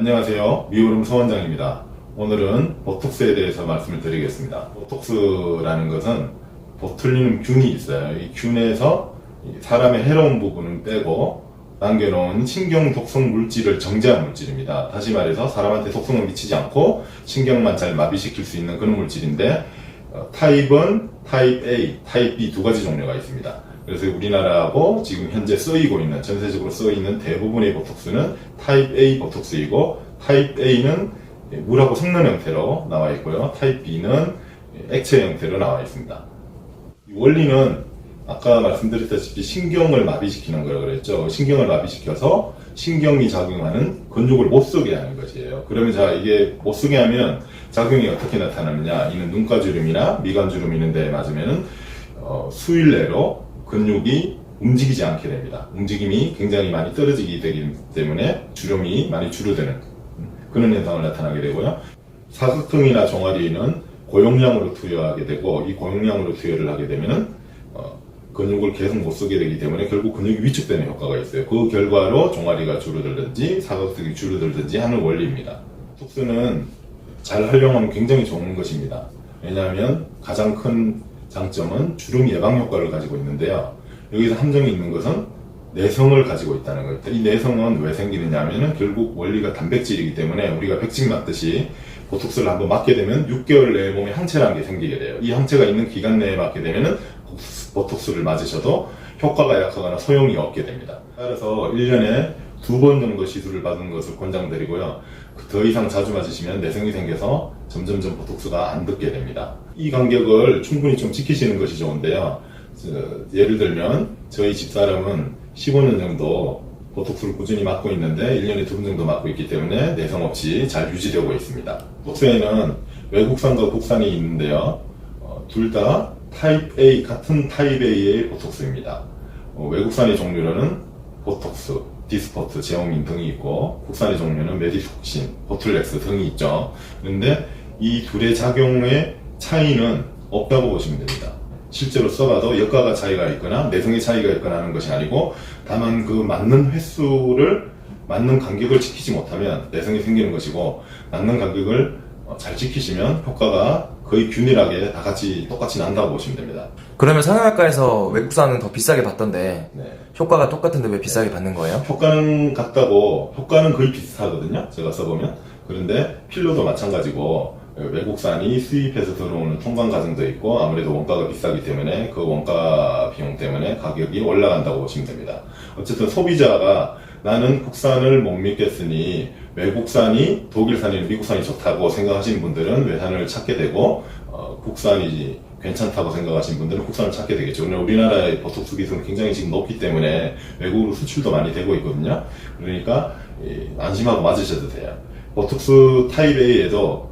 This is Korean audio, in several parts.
안녕하세요. 미오름 서원장입니다. 오늘은 보톡스에 대해서 말씀을 드리겠습니다. 보톡스라는 것은 보툴리눔 균이 있어요. 이 균에서 사람의 해로운 부분은 빼고 남겨놓은 신경 독성 물질을 정제한 물질입니다. 다시 말해서 사람한테 독성을 미치지 않고 신경만 잘 마비시킬 수 있는 그런 물질인데 타입은 타입 A, 타입 B 두 가지 종류가 있습니다. 그래서 우리나라하고 지금 현재 쓰이고 있는, 전세적으로 쓰이는 대부분의 보톡스는 타입 A 보톡스이고, 타입 A는 물하고 섞는 형태로 나와 있고요. 타입 B는 액체 형태로 나와 있습니다. 원리는 아까 말씀드렸다시피 신경을 마비시키는 거라고 그랬죠. 신경을 마비시켜서 신경이 작용하는 근육을 못 쓰게 하는 것이에요. 그러면 자, 이게 못 쓰게 하면 작용이 어떻게 나타나느냐. 이는 눈가주름이나 미간주름 있는 데에 맞으면은 수일 내로 근육이 움직이지 않게 됩니다. 움직임이 굉장히 많이 떨어지게 되기 때문에 주름이 많이 줄어드는 그런 현상을 나타나게 되고요. 사각형이나 종아리는 고용량으로 투여하게 되고, 이 고용량으로 투여를 하게 되면은 근육을 계속 못 쓰게 되기 때문에 결국 근육이 위축되는 효과가 있어요. 그 결과로 종아리가 줄어들든지 사각형이 줄어들든지 하는 원리입니다. 보톡스는 잘 활용하면 굉장히 좋은 것입니다. 왜냐하면 가장 큰 장점은 주름 예방 효과를 가지고 있는데요. 여기서 함정이 있는 것은 내성을 가지고 있다는 거예요. 이 내성은 왜 생기느냐 하면은 결국 원리가 단백질이기 때문에 우리가 백신 맞듯이 보톡스를 한번 맞게 되면 6개월 내에 몸에 항체라는 게 생기게 돼요. 이 항체가 있는 기간 내에 맞게 되면은 보톡스를 맞으셔도 효과가 약하거나 소용이 없게 됩니다. 따라서 1년에 2번 정도 시술을 받는 것을 권장드리고요. 더 이상 자주 맞으시면 내성이 생겨서 점점점 보톡스가 안 듣게 됩니다. 이 간격을 충분히 좀 지키시는 것이 좋은데요. 예를 들면 저희 집사람은 15년 정도 보톡스를 꾸준히 맞고 있는데 1년에 2번 정도 맞고 있기 때문에 내성 없이 잘 유지되고 있습니다. 보톡스에는 외국산과 국산이 있는데요. 둘 다 타입 A, 같은 타입 A의 보톡스입니다. 외국산의 종류로는 보톡스, 디스포트, 제오민 등이 있고, 국산의 종류는 메디톡신, 보툴렉스 등이 있죠. 그런데 이 둘의 작용의 차이는 없다고 보시면 됩니다. 실제로 써봐도 역가가 차이가 있거나 내성의 차이가 있거나 하는 것이 아니고, 다만 그 맞는 횟수를, 맞는 간격을 지키지 못하면 내성이 생기는 것이고, 맞는 간격을 잘 지키시면 효과가 거의 균일하게 다 같이 똑같이 난다고 보시면 됩니다. 그러면 성형외과에서 외국산은 더 비싸게 받던데 네. 효과가 똑같은데 왜 비싸게 받는 거예요? 효과는 같다고, 효과는 거의 비슷하거든요. 제가 써보면. 그런데 필러도 마찬가지고, 외국산이 수입해서 들어오는 통관 과정도 있고, 아무래도 원가가 비싸기 때문에 그 원가 비용 때문에 가격이 올라간다고 보시면 됩니다. 어쨌든 소비자가 나는 국산을 못 믿겠으니 외국산이 독일산이 미국산이 좋다고 생각하시는 분들은 외산을 찾게 되고, 국산이 괜찮다고 생각하시는 분들은 국산을 찾게 되겠죠. 그러나 우리나라의 보톡스 기술은 굉장히 지금 높기 때문에 외국으로 수출도 많이 되고 있거든요. 그러니까 안심하고 맞으셔도 돼요. 보톡스 타입 A에도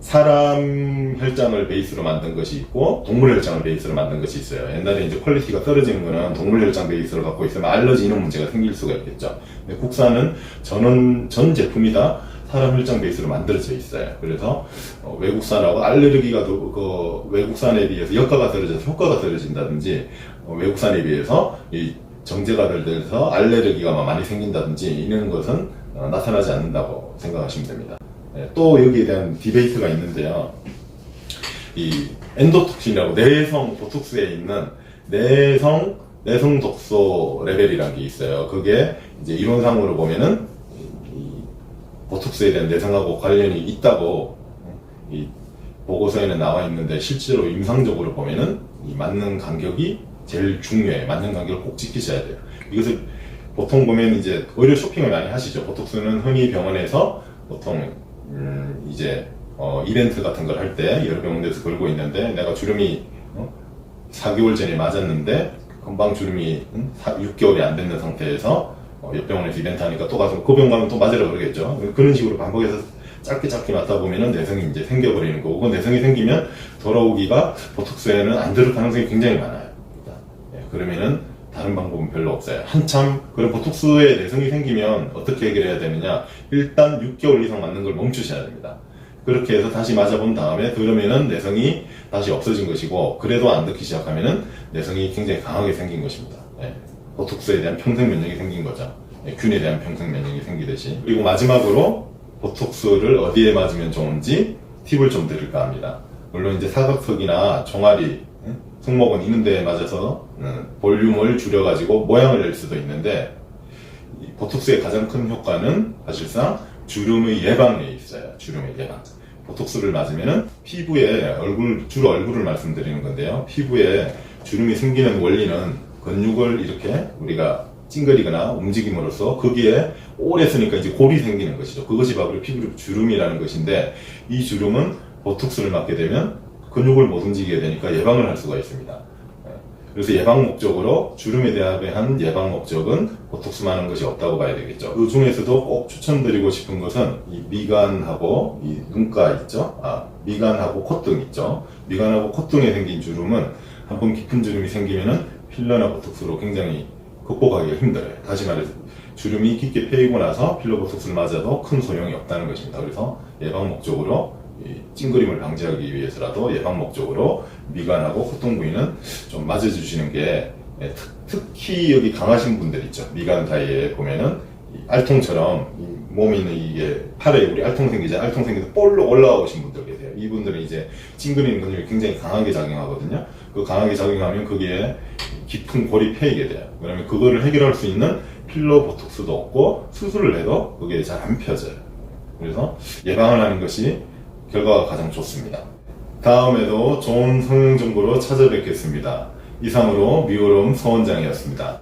사람 혈장을 베이스로 만든 것이 있고 동물 혈장을 베이스로 만든 것이 있어요. 옛날에 이제 퀄리티가 떨어지는 거는 동물 혈장 베이스를 갖고 있으면 알러지 이런 문제가 생길 수가 있겠죠. 근데 국산은 전 제품이 다 사람 혈장 베이스로 만들어져 있어요. 그래서 외국산하고 알레르기가 외국산에 비해서 역가가 떨어져서 효과가 떨어진다든지, 외국산에 비해서 이 정제가 돼서 알레르기가 많이 생긴다든지 이런 것은 나타나지 않는다고 생각하시면 됩니다. 또 여기에 대한 디베이트가 있는데요. 이 엔도톡신이라고 내성 보톡스에 있는 내성 독소 레벨이라는 게 있어요. 그게 이제 이론상으로 보면은 보톡스에 대한 내성하고 관련이 있다고 이 보고서에는 나와 있는데, 실제로 임상적으로 보면은 이 맞는 간격이 제일 중요해요. 맞는 간격을 꼭 지키셔야 돼요. 이것을 보통 보면 이제 의료 쇼핑을 많이 하시죠. 보톡스는 흔히 병원에서 보통 이제 이벤트 같은 걸 할 때 여러 병원에서 걸고 있는데, 내가 주름이 4개월 전에 맞았는데 금방 주름이 6개월이 안 됐는 상태에서 옆 병원에서 이벤트 하니까 또 가서 그 병원 가면 또 맞으라 그러겠죠. 그런 식으로 반복해서 짧게 맞다 보면은 내성이 이제 생겨버리는 거고, 그 내성이 생기면 돌아오기가 보톡스에는 안 들을 가능성이 굉장히 많아요. 그러면은 다른 방법은 별로 없어요. 한참 그런 보톡스에 내성이 생기면 어떻게 해결해야 되느냐, 일단 6개월 이상 맞는 걸 멈추셔야 됩니다. 그렇게 해서 다시 맞아본 다음에 그러면은 내성이 다시 없어진 것이고, 그래도 안 듣기 시작하면은 내성이 굉장히 강하게 생긴 것입니다. 보톡스에 대한 평생 면역이 생긴 거죠. 균에 대한 평생 면역이 생기듯이. 그리고 마지막으로 보톡스를 어디에 맞으면 좋은지 팁을 좀 드릴까 합니다. 물론 이제 사각턱이나 종아리, 승모근 이런 데에 맞아서 볼륨을 줄여가지고 모양을 낼 수도 있는데, 이 보톡스의 가장 큰 효과는 사실상 주름의 예방에 있어요. 주름의 예방. 보톡스를 맞으면은 피부에 주로 얼굴을 말씀드리는 건데요. 피부에 주름이 생기는 원리는 근육을 이렇게 우리가 찡그리거나 움직임으로써 거기에 오래 쓰니까 이제 골이 생기는 것이죠. 그것이 바로 피부 주름이라는 것인데, 이 주름은 보톡스를 맞게 되면 근육을 못 움직이게 되니까 예방을 할 수가 있습니다. 그래서 예방 목적으로, 주름에 대한 예방 목적은 보톡스 맞는 것이 없다고 봐야 되겠죠. 그 중에서도 꼭 추천드리고 싶은 것은 이 미간하고 이 눈가 있죠. 미간하고 콧등 있죠. 미간하고 콧등에 생긴 주름은 한번 깊은 주름이 생기면은 필러나 보톡스로 굉장히 극복하기가 힘들어요. 다시 말해서 주름이 깊게 패이고 나서 필러 보톡스를 맞아도 큰 소용이 없다는 것입니다. 그래서 예방 목적으로, 이 찡그림을 방지하기 위해서라도 예방 목적으로 미간하고 콧등 부위는 좀 맞아주시는 게, 특히 여기 강하신 분들 있죠. 미간 사이에 보면은 이 알통처럼 이 몸에 있는 이게 팔에 우리 알통 생기죠. 알통 생겨서 볼로 올라오신 분들 계세요. 이분들은 이제 찡그리는 근육이 굉장히 강하게 작용하거든요. 그 강하게 작용하면 거기에 깊은 골이 패이게 돼요. 그러면 그거를 해결할 수 있는 필러 보톡스도 없고 수술을 해도 그게 잘 안 펴져요. 그래서 예방을 하는 것이 결과가 가장 좋습니다. 다음에도 좋은 성형 정보로 찾아뵙겠습니다. 이상으로 미오롬 서원장이었습니다.